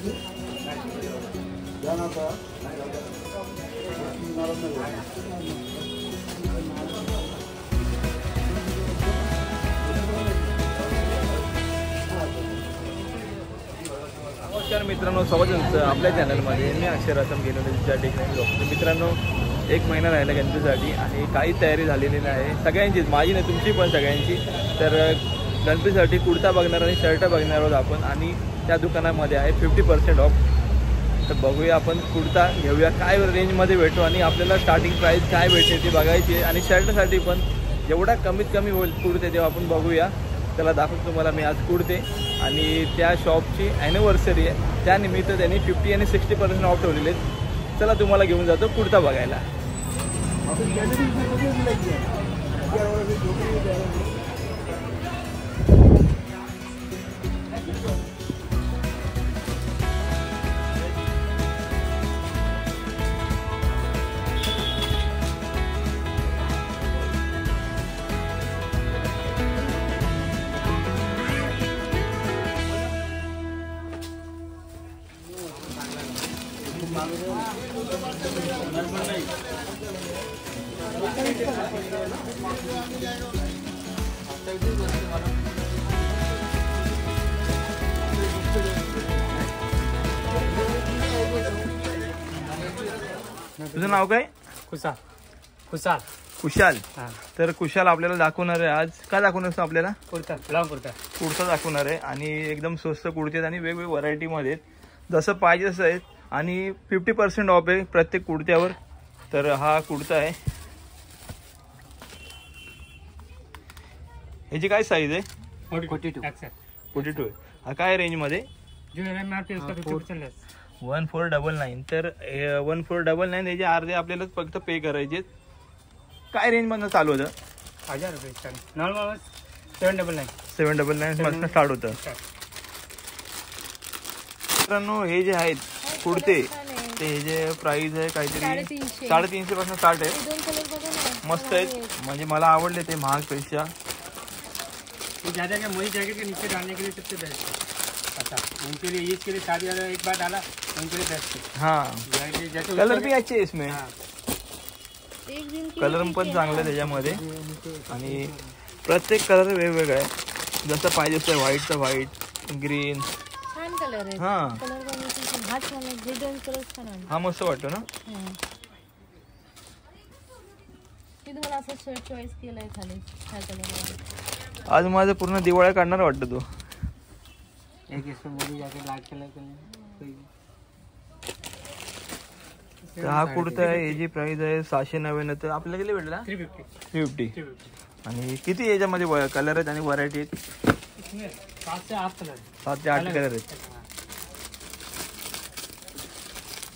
नमस्कार मित्रांनो, स्वागत आहे आपल्या चॅनलमध्ये. मी अक्षय रसम गेलेल्या ठिकाणी बघतो. मित्रांनो, एक महिना राहिला गणपतीसाठी आणि काही तयारी झालेली आहे सगळ्यांचीच, माझी नाही तुमची पण सगळ्यांची. तर गणपतीसाठी कुर्ता बघणार आणि शर्ट बघणार आहोत आपण, आणि त्या दुकानामध्ये आहे 50% ऑफ. तर बघूया आपण, कुर्ता घेऊया, काय रेंजमध्ये भेटतो आणि आपल्याला स्टार्टिंग प्राईस काय भेटते ते बघायची आहे. आणि शर्टसाठी पण जेवढा कमीत कमी होईल कुर्ते तेव्हा आपण बघूया. त्याला दाखवतो तुम्हाला मी आज कुर्ते, आणि त्या शॉपची ॲनिव्हर्सरी आहे, त्यानिमित्त त्यांनी 50 आणि 60% ऑफ ठेवलेले आहेत. चला तुम्हाला घेऊन जातो कुर्ता बघायला. तुझं नाव काय? कुशाल. कुशाल. कुशाल. तर कुशाल आपल्याला दाखवणार आहे आज. काय दाखवणार असतो आपल्याला? कुर्ता, लॉंग कुर्ता. कुर्ता दाखवणार आहे, आणि एकदम स्वस्त कुर्ते आहेत आणि वेगवेगळ्या व्हरायटीमध्ये आहेत, जसं पाहिजे तसं आहेत. आणि 50% ऑफ आहे प्रत्येक कुर्त्यावर. तर हा कुर्ता आहे. ह्याची काय साईज आहे? 42 आहे. हा काय रेंजमध्ये? 1499. तर 1499 याचे अर्धे आपल्याला फक्त पे करायचे. काय रेंजमधनं चालू होतं? 1000 रुपये. नॉर्मल 799 पासून स्टार्ट होतं. मित्रांनो, हे जे आहेत कुर्ते, ते हे जे प्राइस आहे काहीतरी 350 पासून स्टार्ट आहे. मस्त आहेत, म्हणजे मला आवडले ते महागपेक्षा. ज्यादा क्या मोदी जैकेट के नीचे डालने के लिए सबसे बेस्ट है. अच्छा, उनके लिए ईद के लिए शादी वाला एक बार डाला, उनके लिए बेस्ट है. हाँ, कलर भी अच्छे इसमें. कलर पण चांगले त्याच्यामध्ये, आणि प्रत्येक कलर वेगवेगळा आहे, जसं पाहिजे तसं. व्हाईटचा व्हाईट, ग्रीन, छान कलर आहे. हा हा मस्त वाटतो ना. तुम्हाला असं शर्ट चॉईस केलाय खाली ह्या कलर. आज माझं पूर्ण दिवाळी काढणार वाटतं तू. एक इसमें मोदी जैकेट लाइट कलर का. तर हा कुर्ता आहे, याची प्राइस आहे 699. तर आपल्याला किती भेटला? 350. आणि किती याच्यामध्ये कलर आहेत आणि व्हरायटी आहेत? 7 से 8 कलर. 7 ते 8 कलर आहेत.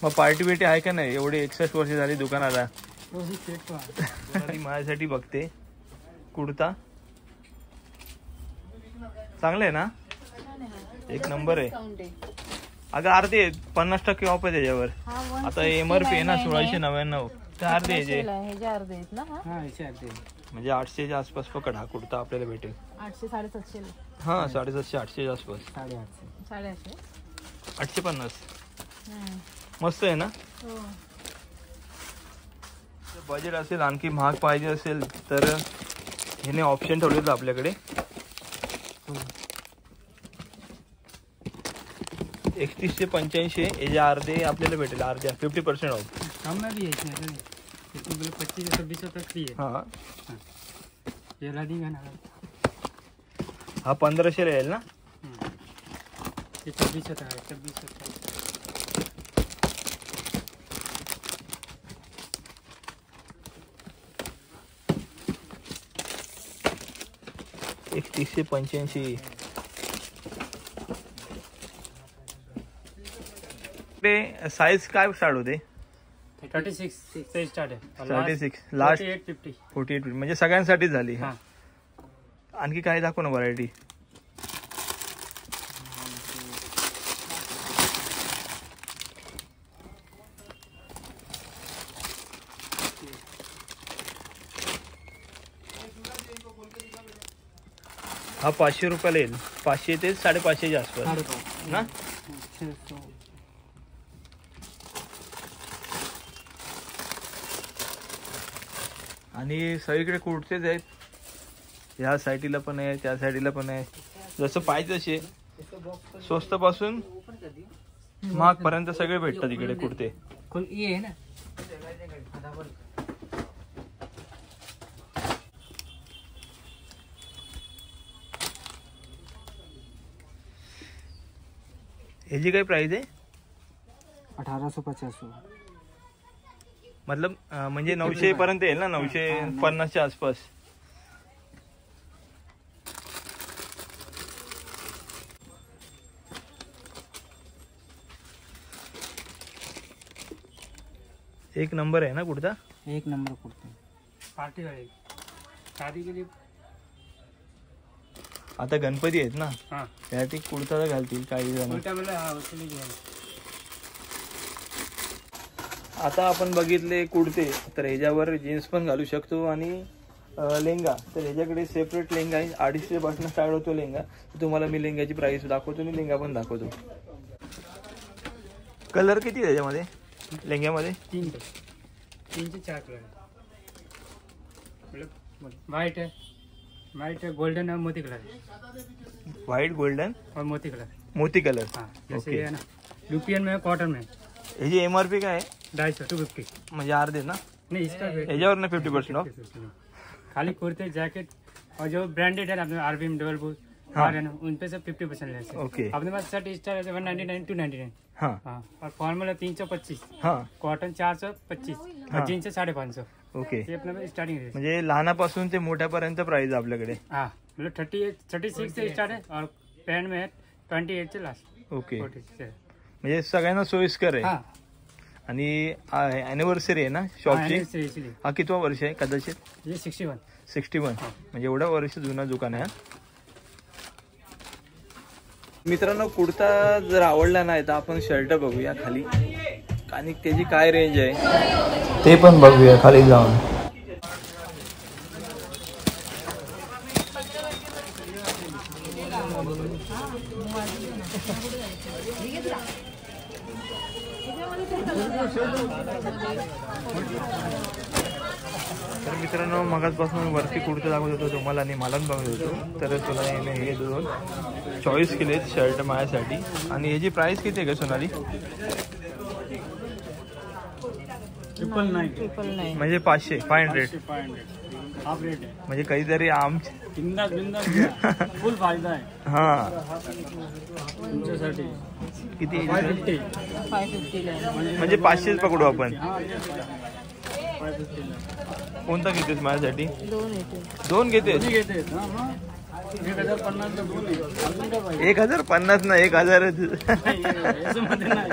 मग पार्टी बिटी आहे का नाही? एवढी 61 वर्ष झाली दुकानाला. माझ्यासाठी बघते कुर्ता. चांगलं आहे ना? एक नंबर आहे. अगं अर्धे 50% ऑफ आहे त्याच्यावर. आता MRP आहे ना 1699. तर अर्धे ह्याचे म्हणजे 800च्या आसपास पकड हा कुर्ता आपल्याला भेटेल. 800 750. हा 750 800च्या आसपास. 850 850. मस्त आहे ना. बजेट असेल, आणखी महाग पाहिजे असेल तर ह्याने ऑप्शन ठेवले आपल्याकडे. 31 से 85 याचे अर्धे आपल्याला भेटेल. अर्ध्या 50% ऑफ. कम में भी है इसमें. 25 से 26 तक भी है. हाँ, ये रनिंग है ना. हा 1500 राहील ना. ये 26 तक है. 26 तक. 31 से 85. साइज काय स्टार्ट होते? 36 से स्टार्ट है. 36 लास्ट 48 48 म्हणजे सगळ्यांसाठीच झाली. हां. आणखी काय दाखव ना व्हरायटी. हा 500 रुपयाला येईल. 500 ते 550 आसपास 550 ना. 600. आणि सगळीकडे कुर्तेच आहेत. ह्या साईडला पण आहे, त्या साईडला पण आहे. जसं पाहिजे तसे स्वस्त पासून महाग पर्यंत सगळे भेटतात इकडे कुर्ते. ये है ना. ह्याची काय प्राइस आहे? 1850. मतलब म्हणजे 900 पर्यंत येईल ना, 950च्या आसपास. एक नंबर आहे ना कुर्ता. एक नंबर कुर्ते. पार्टी वाले शादी के लिए. आता गणपती आहेत ना, हाँ त्यासाठी कुर्ता घालतील काही जण. उलटा मला हा उसके लिए. आता आपण बघितले कुर्ते, तर ह्याच्यावर जीन्स पण घालू शकतो आणि लेंगा. तर ह्याच्याकडे सेपरेट लेंगा आहे. 250 पासून स्टार्ट होतो लेंगा. तुम्हाला मी लेंगाची प्राइस दाखवतो आणि लेंगा पण दाखवतो. कलर किती आहे त्याच्यामध्ये लेंग्यामध्ये? 3 से 4 कलर है. वाइट है, गोल्डन और मोती कलर है. व्हाईट, गोल्डन और मोती कलर. मोती कलर. हाँ जैसे ओके. ये है ना, यूपीएन में कॉटन में ह्याची MRP काय आहे? 250 250. म्हणजे अर्धे ना नहीं इसका रेट ह्याच्यावर ना 50% ऑफ. खाली कुर्ते जैकेट और जो ब्रांडेड है ना, अपने आरबीएम डबल बूट हाँ. है ना, उन पे से 50% लेस है. ओके. अपने पास शर्ट स्टार है 199 299. हां हाँ और फॉर्मल है 325, हां कॉटन 425 हाँ. और जीन्स है 550. ओके. ये अपने पास स्टार्टिंग रेट. म्हणजे लहानापासून ते मोठ्यापर्यंत प्राइस आपल्याकडे. हाँ मतलब 36 से स्टार्ट है और पैंट में है 28 से लास्ट ओके. 40 से. म्हणजे सगळ्यांना सोयीस्कर आहे. हाँ आणि अॅनिव्हर्सरी आहे ना शॉपची. इसलिए हा कितवा वर्ष आहे कदाचित? ये 61. 61. म्हणजे एवढा वर्ष जुना दुकान आहे. मित्रांनो, कुर्ता जर आवडला नाही तर आपण शर्ट बघूया खाली आणि त्याची काय रेंज आहे ते पण बघूया खाली जाऊन. तर मित्रांनो, मगाचपासून वरती कुर्ता दाखवत होतो तुम्हाला आणि मला बघत होतो. तर तुला हे 2 चॉईस केलेत शर्ट माझ्यासाठी. आणि ह्याची प्राइस किती आहे का सोनाली? 999. म्हणजे 500 हाफ रेट है. म्हणजे काहीतरी आमचे. बिंदास बिंदास फुल फायदा आहे. हा तुमच्यासाठी किती? 550 म्हणजे 500 पकडू आपण. 550 कोणता घेतेस माझ्यासाठी? 2 येते. 2 घेतेस? घेते. 1050 ला 2 आहे. अजून काय पाहिजे? 1050 ना 1000. याच्यामध्ये नाही.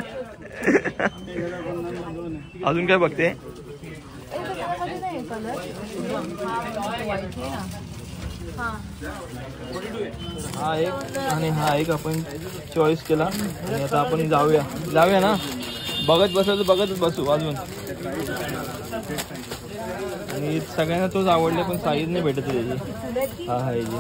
1050 ला 2 आहे. अजून काय बघते? त्याच्यामध्ये नाही कलर. हा व्हाईट आहे ना. हा हा एक आणि हा एक आपण चॉईस केला. आणि आता आपण जाऊया ना. बघत बघतच बसू अजून. आणि सगळ्यांना तोच आवडले पण साईज नाही भेटत त्याची. हा ह्याची